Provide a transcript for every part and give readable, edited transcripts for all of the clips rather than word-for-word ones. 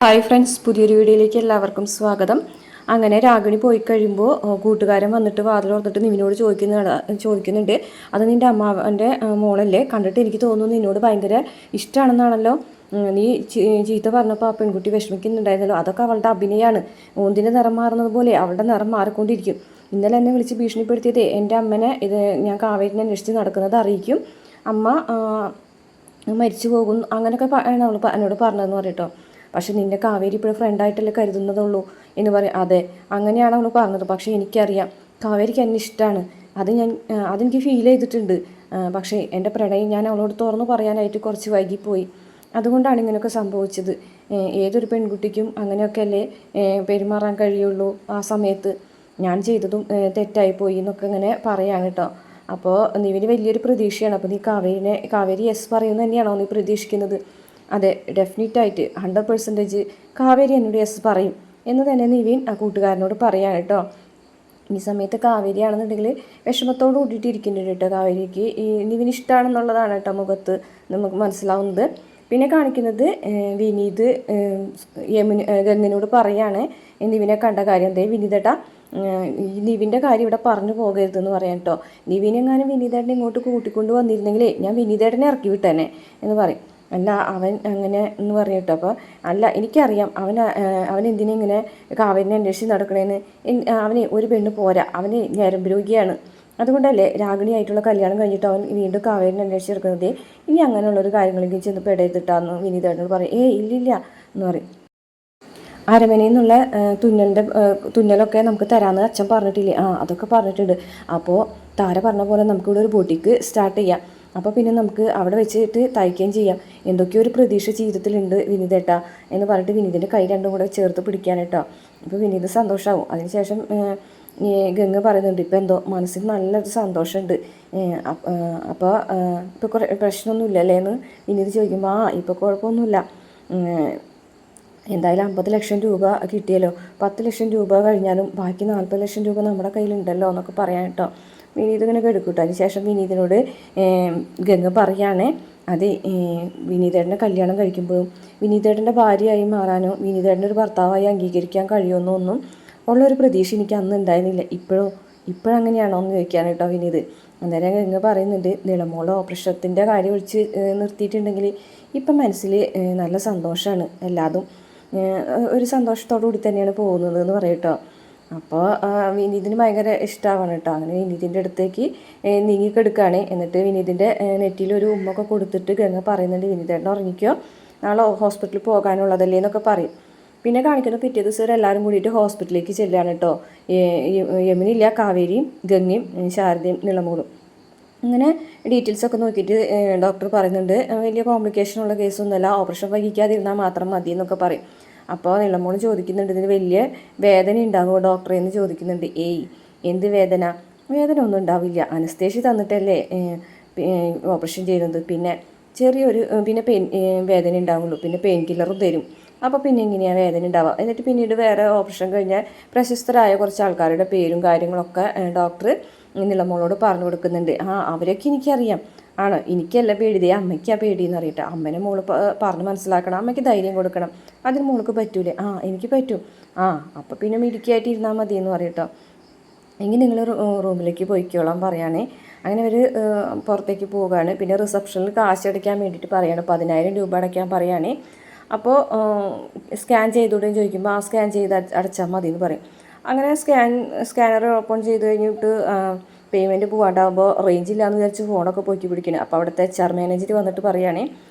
Hi friends, പുതിയൊരു വീഡിയോയിലേക്ക് എല്ലാവർക്കും സ്വാഗതം. അങ്ങനെ രാഗിണി പോയി കഴിയുമ്പോൾ കൂട്ടുകാരൻ വന്നിട്ട് വാതിൽ തുറന്നിട്ട് നിവിനോട് ചോദിക്കുന്നുണ്ട്, അത് നിൻ്റെ അമ്മാവൻ്റെ മോളല്ലേ, കണ്ടിട്ട് എനിക്ക് തോന്നുന്നു നിന്നോട് ഭയങ്കര ഇഷ്ടമാണെന്നാണല്ലോ. നീ ചീത്ത പറഞ്ഞപ്പോൾ ആ പെൺകുട്ടി വിഷമിക്കുന്നുണ്ടായിരുന്നല്ലോ, അതൊക്കെ അവളുടെ അഭിനയമാണ്. ഓന്തിൻ്റെ നിറം മാറുന്നത് പോലെ അവളുടെ നിറം മാറിക്കൊണ്ടിരിക്കും. ഇന്നലെ എന്നെ വിളിച്ച് ഭീഷണിപ്പെടുത്തിയത് എൻ്റെ അമ്മനെ ഇത് ഞാൻ കാവേരിനെ അന്വേഷിച്ച് നടക്കുന്നത് അറിയിക്കും, അമ്മ മരിച്ചു പോകും, അങ്ങനെയൊക്കെ അവൾ എന്നോട് പറഞ്ഞതെന്ന് പറയട്ടോ. പക്ഷെ നിന്നെ കാവേരി ഇപ്പോഴും ഫ്രണ്ടായിട്ടല്ലേ കരുതുന്നതുള്ളൂ എന്ന് പറയും. അതെ, അങ്ങനെയാണ് അവൾ പറഞ്ഞത്. പക്ഷേ എനിക്കറിയാം കാവേരിക്ക് എന്നെ ഇഷ്ടമാണ്, അതെനിക്ക് ഫീൽ ചെയ്തിട്ടുണ്ട്. പക്ഷേ എൻ്റെ പ്രണയം ഞാൻ അവളോട് തുറന്നു പറയാനായിട്ട് കുറച്ച് വൈകിപ്പോയി, അതുകൊണ്ടാണ് ഇങ്ങനെയൊക്കെ സംഭവിച്ചത്. ഏതൊരു പെൺകുട്ടിക്കും അങ്ങനെയൊക്കെ അല്ലേ പെരുമാറാൻ കഴിയുള്ളൂ. ആ സമയത്ത് ഞാൻ ചെയ്തതും തെറ്റായിപ്പോയി എന്നൊക്കെ ഇങ്ങനെ പറയാണ് കേട്ടോ. അപ്പോൾ നീവിന് വലിയൊരു പ്രതീക്ഷയാണ്. അപ്പോൾ നീ കാവേരി യെസ് പറയുന്നത് തന്നെയാണോ നീ പ്രതീക്ഷിക്കുന്നത്? അതെ, ഡെഫിനറ്റായിട്ട് 100% കാവേരി എന്നോട് യെസ് പറയും എന്ന് തന്നെ നിവിൻ ആ കൂട്ടുകാരനോട് പറയാൻ കേട്ടോ. ഈ സമയത്ത് കാവേരിയാണെന്നുണ്ടെങ്കിൽ വിഷമത്തോട് കൂട്ടിയിട്ടിരിക്കുന്നുണ്ട് കേട്ടോ. കാവേരിക്ക് ഈ നിവിന് ഇഷ്ടമാണെന്നുള്ളതാണ് കേട്ടോ മുഖത്ത് നമുക്ക് മനസ്സിലാവുന്നത്. പിന്നെ കാണിക്കുന്നത് വിനീത് ഗംഗനോട് പറയാണ് നിവിനെ കണ്ട കാര്യം. എന്തേ വിനീതേട്ടാ, നിവിൻ്റെ കാര്യം ഇവിടെ പറഞ്ഞു പോകരുതെന്ന് പറയാം കേട്ടോ. നിവിനെങ്ങാനും വിനീതേട്ടനെ ഇങ്ങോട്ട് കൂട്ടിക്കൊണ്ട് വന്നിരുന്നെങ്കിലേ ഞാൻ വിനീതേട്ടനെ ഇറക്കി വിട്ടേനെ എന്ന് പറയും. അല്ല അവൻ അങ്ങനെ എന്ന് പറയട്ടോ. അപ്പോൾ അല്ല, എനിക്കറിയാം അവൻ എന്തിനാ ഇങ്ങനെ കാവേരിനെ അന്വേഷിച്ച് നടക്കണേന്ന്. അവന് ഒരു പെണ്ണ് പോരാ, അവന് ഞരമ്പ് രോഗിയാണ്. അതുകൊണ്ടല്ലേ രാഗിണിയായിട്ടുള്ള കല്യാണം കഴിഞ്ഞിട്ട് അവൻ വീണ്ടും കാവേരിനെ അന്വേഷിച്ച് നടക്കുന്നത്. ഇനി അങ്ങനെയുള്ളൊരു കാര്യങ്ങളെങ്കിലും ചെന്ന് പെടയത്തിട്ടാന്ന് വിനീതേട്ടനോട് പറയും. ഇല്ലില്ല എന്ന് പറയും. അരമനയിൽ നിന്നുള്ള തുന്നലൊക്കെ നമുക്ക് തരാമെന്ന് അച്ഛൻ പറഞ്ഞിട്ടില്ലേ? അതൊക്കെ പറഞ്ഞിട്ടുണ്ട്. അപ്പോൾ താര പറഞ്ഞ പോലെ നമുക്കിവിടെ ഒരു ബൊട്ടിക്ക് സ്റ്റാർട്ട് ചെയ്യാം. അപ്പോൾ പിന്നെ നമുക്ക് അവിടെ വെച്ചിട്ട് തയ്ക്കുകയും ചെയ്യാം. എന്തൊക്കെയോ ഒരു പ്രതീക്ഷ ജീവിതത്തിലുണ്ട് വിനീതേട്ടാ എന്ന് പറഞ്ഞിട്ട് വിനീതിൻ്റെ കൈ രണ്ടും കൂടെ ചേർത്ത് പിടിക്കാനേട്ടോ. അപ്പോൾ വിനീത് സന്തോഷമാവും. അതിനുശേഷം ഗംഗ പറയുന്നുണ്ട്, ഇപ്പോൾ എന്തോ മനസ്സിന് നല്ലൊരു സന്തോഷമുണ്ട്. അപ്പോൾ ഇപ്പോൾ കുറേ പ്രശ്നമൊന്നുമില്ലല്ലേ എന്ന് വിനീത് ചോദിക്കുമ്പോൾ ഇപ്പോൾ കുഴപ്പമൊന്നുമില്ല, എന്തായാലും 50 ലക്ഷം രൂപ കിട്ടിയല്ലോ, 10 ലക്ഷം രൂപ കഴിഞ്ഞാലും ബാക്കി 40 ലക്ഷം രൂപ നമ്മുടെ കയ്യിലുണ്ടല്ലോ എന്നൊക്കെ പറയാൻ കേട്ടോ. വിനീത് ഇങ്ങനെ കെടുക്കൂട്ടോ. അതിന് ശേഷം വിനീതിനോട് ഗംഗ പറയുകയാണ്, അത് വിനീതേട്ടനെ കല്യാണം കഴിക്കുമ്പോഴും വിനീതേട്ടൻ്റെ ഭാര്യയായി മാറാനോ വിനീതേട്ടൻ്റെ ഒരു ഭർത്താവായി അംഗീകരിക്കാൻ കഴിയുമെന്നോ ഒന്നും ഉള്ളൊരു പ്രതീക്ഷ എനിക്ക് അന്ന് ഉണ്ടായിരുന്നില്ല. ഇപ്പോഴങ്ങനെയാണോ എന്ന് ചോദിക്കാൻ കേട്ടോ വിനീത്. അന്നേരം ഗംഗ പറയുന്നുണ്ട്, നിളമോളെ ഓപ്പറേഷത്തിൻ്റെ കാര്യം ഒഴിച്ച് നിർത്തിയിട്ടുണ്ടെങ്കിൽ ഇപ്പം മനസ്സിൽ നല്ല സന്തോഷമാണ്, എല്ലാതും ഒരു സന്തോഷത്തോടു കൂടി തന്നെയാണ് പോകുന്നത് എന്ന് പറയട്ടോ. അപ്പോൾ വിനീതിന് ഭയങ്കര ഇഷ്ടമാവാണ് കേട്ടോ. അങ്ങനെ വിനീതിൻ്റെ അടുത്തേക്ക് നീങ്ങിക്കെടുക്കുകയാണ്. എന്നിട്ട് വിനീതിൻ്റെ നെറ്റിയിലൊരു ഉമ്മൊക്കെ കൊടുത്തിട്ട് ഗംഗ പറയുന്നുണ്ട്, വിനീതേട്ടൻ ഉറങ്ങിക്കോ, നാളെ ഹോസ്പിറ്റലിൽ പോകാനുള്ളതല്ലേ എന്നൊക്കെ പറയും. പിന്നെ കാണിക്കുന്ന പിറ്റേ ദിവസം എല്ലാവരും കൂടിയിട്ട് ഹോസ്പിറ്റലിലേക്ക് ചെല്ലുകയാണ് കേട്ടോ. യമുനില്ല, കാവേരിയും ഗംഗയും ശാരദയും നിളമോളും. അങ്ങനെ ഡീറ്റെയിൽസൊക്കെ നോക്കിയിട്ട് ഡോക്ടർ പറയുന്നുണ്ട്, വലിയ കോംപ്ലിക്കേഷനുള്ള കേസൊന്നുമല്ല, ഓപ്പറേഷൻ വൈകിക്കാതിരുന്നാൽ മാത്രം മതി എന്നൊക്കെ പറയും. അപ്പോൾ നിളമോൾ ചോദിക്കുന്നുണ്ട്, ഇതിന് വലിയ വേദന ഉണ്ടാകുമോ ഡോക്ടറെ എന്ന് ചോദിക്കുന്നുണ്ട്. എന്ത് വേദന? വേദന ഒന്നും ഉണ്ടാവില്ല, അനസ്തേഷ്യ തന്നിട്ടല്ലേ ഓപ്പറേഷൻ ചെയ്യുന്നത്. പിന്നെ ചെറിയൊരു പെയിൻ വേദന ഉണ്ടാവുള്ളൂ, പിന്നെ പെയിൻ കില്ലറും തരും. അപ്പോൾ പിന്നെ എങ്ങനെയാണ് വേദന ഉണ്ടാവുക? എന്നിട്ട് പിന്നീട് വേറെ ഓപ്പറേഷൻ കഴിഞ്ഞാൽ പ്രശസ്തരായ കുറച്ച് ആൾക്കാരുടെ പേരും കാര്യങ്ങളൊക്കെ ഡോക്ടർ നിളമോളോട് പറഞ്ഞു കൊടുക്കുന്നുണ്ട്. അവരൊക്കെ എനിക്കറിയാം. ആണോ? എനിക്കല്ല പേടി, അമ്മയ്ക്കാ പേടിയെന്ന് അറിയട്ടെ. അമ്മനെ മോള് പറഞ്ഞ് മനസ്സിലാക്കണം, അമ്മയ്ക്ക് ധൈര്യം കൊടുക്കണം. അതിന് മോൾക്ക് പറ്റൂലേ? എനിക്ക് പറ്റും. അപ്പോൾ പിന്നെ മിടുക്കിയായിട്ട് ഇരുന്നാൽ മതി എന്ന് പറയട്ടോ. എങ്കിൽ നിങ്ങൾ റൂമിലേക്ക് പോയിക്കോളാം പറയുകയാണേ. അങ്ങനെ അവർ പുറത്തേക്ക് പോവുകയാണ്. പിന്നെ റിസപ്ഷനിൽ കാശ് അടയ്ക്കാൻ വേണ്ടിയിട്ട് പറയുകയാണ്, 10,000 രൂപ അടയ്ക്കാൻ പറയുകയാണേ. അപ്പോൾ സ്കാൻ ചെയ്തുകൂടെയും ചോദിക്കുമ്പോൾ സ്കാൻ ചെയ്ത് അടച്ചാൽ മതി എന്ന് പറയും. അങ്ങനെ സ്കാനർ ഓപ്പൺ ചെയ്ത് കഴിഞ്ഞിട്ട് പേയ്മെൻറ്റ് പോകാണ്ടാകുമ്പോൾ റേഞ്ച് ഇല്ലയെന്ന് വിചാരിച്ച് ഫോണൊക്കെ പോക്കി പിടിക്കണം. അപ്പോൾ അവിടുത്തെ HR മാനേജർ വന്നിട്ട് പറയുകയാണേ,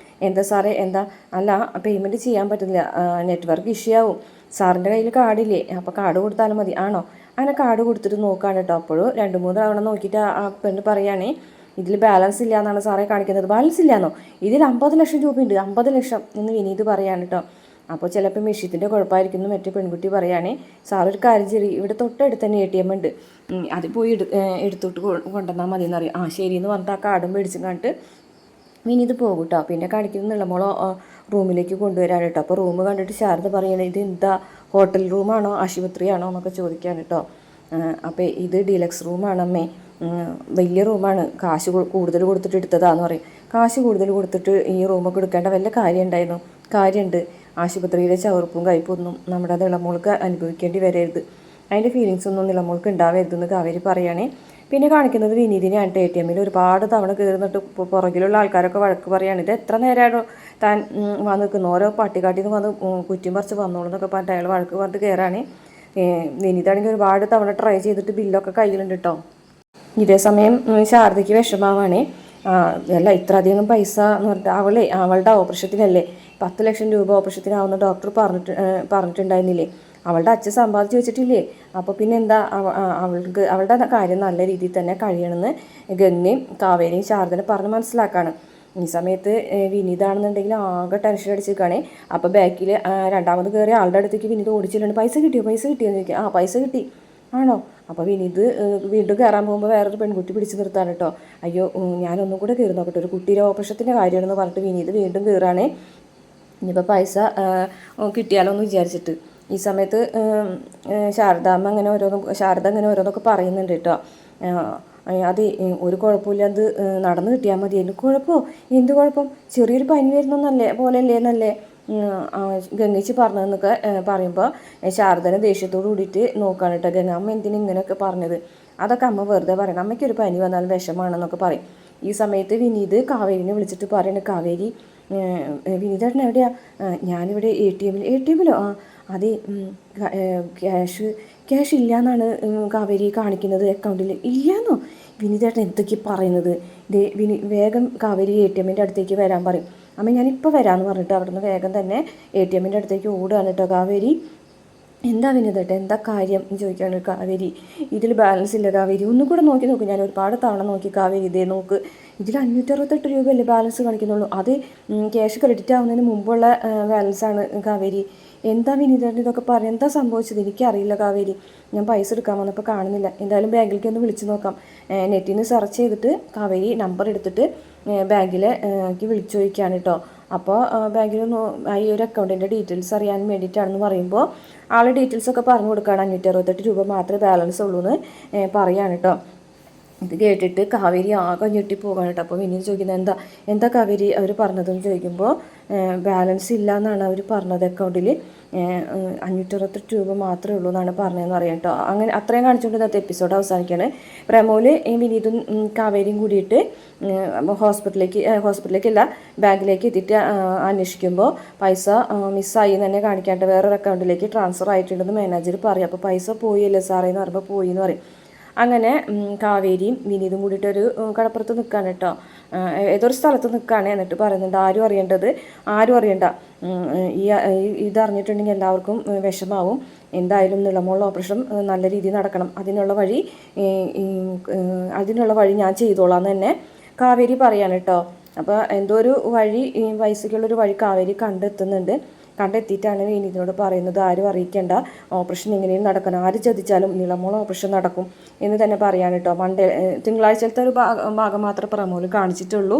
എന്താ സാറേ എന്താ? അല്ല, പേയ്മെൻറ്റ് ചെയ്യാൻ പറ്റില്ല, നെറ്റ്വർക്ക് ഇഷ്യൂ ആവും. സാറിൻ്റെ കയ്യിൽ കാർഡില്ലേ? അപ്പോൾ കാർഡ് കൊടുത്താലും മതി. ആണോ? അങ്ങനെ കാർഡ് കൊടുത്തിട്ട് നോക്കുകയാണ് കേട്ടോ. അപ്പോഴും 2-3 തവണ നോക്കിയിട്ട് ആ പെണ്ണ് പറയുകയാണേ, ഇതിൽ ബാലൻസ് ഇല്ല എന്നാണ് സാറേ കാണിക്കുന്നത്. ബാലൻസ് ഇല്ലയെന്നോ? ഇതിൽ 50 ലക്ഷം രൂപയുണ്ട്, 50 ലക്ഷം എന്ന് വിനീത് പറയാണ് കേട്ടോ. അപ്പോൾ ചിലപ്പോൾ മെഷീത്തിൻ്റെ കുഴപ്പമായിരിക്കുന്നു മറ്റേ പെൺകുട്ടി പറയുകയാണേ, സാറൊരു കാര്യം ചെയ്യും, ഇവിടെ തൊട്ടടുത്ത് തന്നെ ATM ഉണ്ട്, അത് പോയി എടുത്തോട്ട് കൊണ്ടുവന്നാൽ മതി എന്നറിയാം. ശരിയെന്ന് പറഞ്ഞിട്ട് ആ കാർഡും മേടിച്ചും കണ്ടിട്ട് വിനീത് പോകും കേട്ടോ. പിന്നെ കാണിക്കുന്ന നിളമോളോ റൂമിലേക്ക് കൊണ്ടുവരാൻ കേട്ടോ. അപ്പോൾ റൂം കണ്ടിട്ട് ശാരദ പറയണേ, ഇത് എന്താ ഹോട്ടൽ റൂമാണോ ആശുപത്രിയാണോ എന്നൊക്കെ ചോദിക്കാൻ കേട്ടോ. അപ്പോൾ ഇത് ഡീലക്സ് റൂമാണമ്മേ, വലിയ റൂമാണ്, കാശ് കൂടുതൽ കൊടുത്തിട്ട് എടുത്തതാന്ന് പറയും. കാശ് കൂടുതൽ കൊടുത്തിട്ട് ഈ റൂമൊക്കെ എടുക്കേണ്ട വല്ല കാര്യം ഉണ്ടായിരുന്നു? കാര്യമുണ്ട്. ആശുപത്രിയിലെ ചവറുപ്പും കയ്പൊന്നും നമ്മുടെ നിളമോൾക്ക് അനുഭവിക്കേണ്ടി വരരുത്, അതിൻ്റെ ഫീലിങ്സ് ഒന്നും നിളമോൾക്ക് ഉണ്ടാവരുതെന്ന് കാവേരി പറയുകയാണേ. പിന്നെ കാണിക്കുന്നത് വിനീതിനെയാണ്. ATM ഒരുപാട് തവണ കയറുന്നിട്ട് പുറകിലുള്ള ആൾക്കാരൊക്കെ വഴക്ക് പറയുകയാണ്. ഇത് എത്ര നേരമാണോ താൻ വന്ന് നിൽക്കുന്നു, ഓരോ പട്ടിക്കാട്ടിൽ നിന്ന് വന്ന് കുറ്റിയും പറിച്ച് വന്നോളൂ എന്നൊക്കെ പറഞ്ഞിട്ട് അയാൾ വഴക്ക് പറഞ്ഞിട്ട് കയറാണ്. വിനീതാണെങ്കിൽ ഒരുപാട് തവണ ട്രൈ ചെയ്തിട്ട് ബില്ലൊക്കെ കയ്യിലുണ്ട് കേട്ടോ. ഇതേ സമയം ശാരദയ്ക്ക് വിഷമാവാണേ. അല്ല ഇത്ര അധികം പൈസ എന്ന് പറഞ്ഞിട്ട് അവളുടെ ഓപ്പറേഷത്തിനല്ലേ 10 ലക്ഷം രൂപ ഓപ്പറേഷത്തിനാവുന്ന ഡോക്ടർ പറഞ്ഞിട്ടുണ്ടായിരുന്നില്ലേ, അവളുടെ അച്ഛൻ സമ്പാദിച്ച് വെച്ചിട്ടില്ലേ, അപ്പോൾ പിന്നെ എന്താ അവളുടെ കാര്യം നല്ല രീതിയിൽ തന്നെ കഴിയണമെന്ന് ഗംഗയും കാവേരിയും ശാരദനെ പറഞ്ഞ് മനസ്സിലാക്കാണ്. ഈ സമയത്ത് വിനീതാണെന്നുണ്ടെങ്കിൽ ആകെ ടെൻഷൻ അടിച്ചിരിക്കുകയാണേ. അപ്പോൾ ബാക്കിൽ രണ്ടാമത് കയറിയ ആളുടെ അടുത്തേക്ക് വിനീത് ഓടിച്ചിട്ടുണ്ട്. പൈസ കിട്ടിയോന്ന് ചോദിക്കുക. പൈസ കിട്ടി ആണോ? അപ്പോൾ വിനീത് വീണ്ടും കയറാൻ പോകുമ്പോൾ വേറൊരു പെൺകുട്ടി പിടിച്ച് നിർത്താൻ കേട്ടോ. അയ്യോ ഞാനൊന്നും കൂടെ കയറി നോക്കട്ടെ, ഒരു കുട്ടിയുടെ ഓപ്പറേഷത്തിൻ്റെ കാര്യമാണെന്ന് പറഞ്ഞിട്ട് വിനീത് വീണ്ടും കയറാണേ. ഇനിയിപ്പോൾ പൈസ കിട്ടിയാലോ എന്ന് വിചാരിച്ചിട്ട്. ഈ സമയത്ത് ശാരദ അങ്ങനെ ഓരോന്നൊക്കെ പറയുന്നുണ്ട് കേട്ടോ. അത് ഒരു കുഴപ്പമില്ല, അത് നടന്നു കിട്ടിയാൽ മതി. കുഴപ്പമോ? എന്ത് കുഴപ്പം? ചെറിയൊരു പനി വരുന്നല്ലേ പോലെയല്ലേ എന്നല്ലേ ഗംഗേച്ചി പറഞ്ഞതെന്നൊക്കെ പറയുമ്പോൾ ശാരദനെ ദേഷ്യത്തോട് കൂടിയിട്ട് നോക്കുകയാണ് കേട്ടോ. ഗംഗ അമ്മ എന്തിനും ഇങ്ങനെയൊക്കെ പറഞ്ഞത്? അതൊക്കെ അമ്മ വെറുതെ പറയണം, അമ്മയ്ക്കൊരു പനി വന്നാൽ വിഷമാണെന്നൊക്കെ പറയും. ഈ സമയത്ത് വിനീത് കാവേരിനെ വിളിച്ചിട്ട് പറയുന്നത്, കാവേരി വിനീതേട്ടൻ എവിടെയാ? ഞാനിവിടെ ATM-ലോ? അതെ, ക്യാഷ് ഇല്ലയെന്നാണ് കാവേരി കാണിക്കുന്നത് അക്കൗണ്ടിൽ. ഇല്ലയെന്നോ? വിനീതേട്ടൻ എന്തൊക്കെയാണ് പറയുന്നത്? വേഗം കാവേരി ATM-ൻ്റെ അടുത്തേക്ക് വരാൻ പറയും. അമ്മ ഞാനിപ്പോൾ വരാമെന്ന് പറഞ്ഞിട്ട് അവിടുന്ന് വേഗം തന്നെ ATM-ൻ്റെ അടുത്തേക്ക് ഓടുകയാണ് കേട്ടോ കാവേരി. എന്താ വിനീതേട്ടൻ, എന്താ കാര്യം എന്ന് ചോദിക്കുകയാണ് കാവേരി. ഇതിൽ ബാലൻസ് ഇല്ല കാവേരി, ഒന്നും കൂടെ നോക്കി ഞാൻ ഒരുപാട് തവണ നോക്കി കാവേരി, ഇതേ നോക്ക്, ഇതിൽ 568 രൂപയല്ലേ ബാലൻസ് കാണിക്കുന്നുള്ളൂ, അത് ക്യാഷ് ക്രെഡിറ്റ് ആവുന്നതിന് മുമ്പുള്ള ബാലൻസാണ് കാവേരി. എന്താ വിനീതേട്ടൻ ഇതൊക്കെ പറയാം, എന്താ സംഭവിച്ചത്? എനിക്കറിയില്ല കാവേരി, ഞാൻ പൈസ എടുക്കാൻ വന്നപ്പോൾ കാണുന്നില്ല. എന്തായാലും ബാങ്കിലേക്ക് ഒന്ന് വിളിച്ച് നോക്കാം. നെറ്റിൽ നിന്ന് സെർച്ച് ചെയ്തിട്ട് കാവേരി നമ്പർ എടുത്തിട്ട് ബാങ്കിലേക്ക് വിളിച്ചു ചോദിക്കുകയാണ് കേട്ടോ. അപ്പോൾ ബാങ്കിൽ ഈ ഒരു അക്കൗണ്ടിൻ്റെ ഡീറ്റെയിൽസ് അറിയാൻ വേണ്ടിയിട്ടാണെന്ന് പറയുമ്പോൾ ആൾ ഡീറ്റെയിൽസൊക്കെ പറഞ്ഞു കൊടുക്കുകയാണ്. 568 രൂപ മാത്രമേ ബാലൻസ് ഉള്ളൂ എന്ന് പറയുകയാണ് കേട്ടോ. ഇത് കേട്ടിട്ട് കാവേരി ആകെ ഞെട്ടിപ്പോകാണ് കേട്ടോ. അപ്പോൾ വിനീത് ചോദിക്കുന്നത് എന്താ കാവേരി അവർ പറഞ്ഞതെന്ന് ചോദിക്കുമ്പോൾ ബാലൻസ് ഇല്ല എന്നാണ് അവർ പറഞ്ഞത്, അക്കൗണ്ടിൽ 568 രൂപ മാത്രമേ ഉള്ളൂ എന്നാണ് പറഞ്ഞതെന്ന് അറിയാം കേട്ടോ. അങ്ങനെ അത്രയും കാണിച്ചുകൊണ്ട് ഇന്നത്തെ എപ്പിസോഡ് അവസാനിക്കുകയാണ്. പ്രമോല് വിനീതും കാവേരിയും കൂടിയിട്ട് ഹോസ്പിറ്റലിലേക്കല്ല ബാങ്കിലേക്ക് എത്തിയിട്ട് അന്വേഷിക്കുമ്പോൾ പൈസ മിസ്സായി എന്ന് തന്നെ കാണിക്കാണ്ട് വേറൊരു അക്കൗണ്ടിലേക്ക് ട്രാൻസ്ഫർ ആയിട്ടുണ്ടെന്ന് മാനേജർ പറയും. അപ്പോൾ പൈസ പോയില്ലേ സാറേ എന്ന് പറയുമ്പോൾ പോയി എന്ന് പറയും. അങ്ങനെ കാവേരിയും വിനീതും കൂടിയിട്ടൊരു കടപ്പുറത്ത് നിൽക്കുകയാണ് കേട്ടോ. ഏതൊരു സ്ഥലത്ത് നിൽക്കുകയാണ്. എന്നിട്ട് പറയുന്നുണ്ട് ആരും അറിയണ്ട, ഇതറിഞ്ഞിട്ടുണ്ടെങ്കിൽ എല്ലാവർക്കും വിഷമാവും. എന്തായാലും നിളമുള്ള ഓപ്പറേഷൻ നല്ല രീതിയിൽ നടക്കണം, അതിനുള്ള വഴി ഞാൻ ചെയ്തോളാം എന്ന് തന്നെ കാവേരി പറയാണ് കേട്ടോ. അപ്പോൾ എന്തോ ഒരു വഴി, പൈസയ്ക്കുള്ളൊരു വഴി കാവേരി കണ്ടെത്തിയിട്ടാണ് വിനീതിനോട് പറയുന്നത്, ആരും അറിയിക്കേണ്ട, ഓപ്പറേഷൻ എങ്ങനെയും നടക്കണം, ആര് ചതിച്ചാലും നിളമോളം ഓപ്പറേഷൻ നടക്കും എന്ന് തന്നെ പറയാൻ കേട്ടോ. തിങ്കളാഴ്ചത്തെ ഒരു ഭാഗം മാത്രമേ പ്രമോല് കാണിച്ചിട്ടുള്ളൂ.